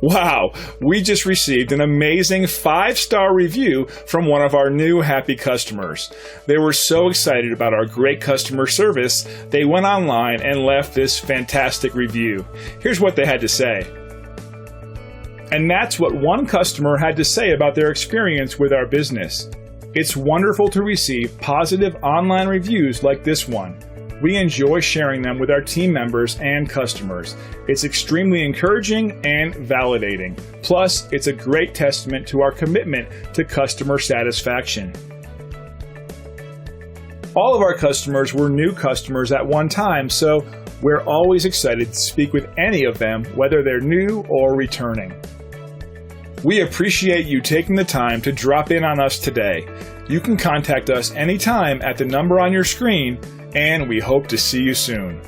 Wow, we just received an amazing 5-star review from one of our new happy customers. They were so excited about our great customer service, they went online and left this fantastic review. Here's what they had to say. And that's what one customer had to say about their experience with our business. It's wonderful to receive positive online reviews like this one. We enjoy sharing them with our team members and customers. It's extremely encouraging and validating. Plus, it's a great testament to our commitment to customer satisfaction. All of our customers were new customers at one time, so we're always excited to speak with any of them, whether they're new or returning. We appreciate you taking the time to drop in on us today. You can contact us anytime at the number on your screen, and we hope to see you soon.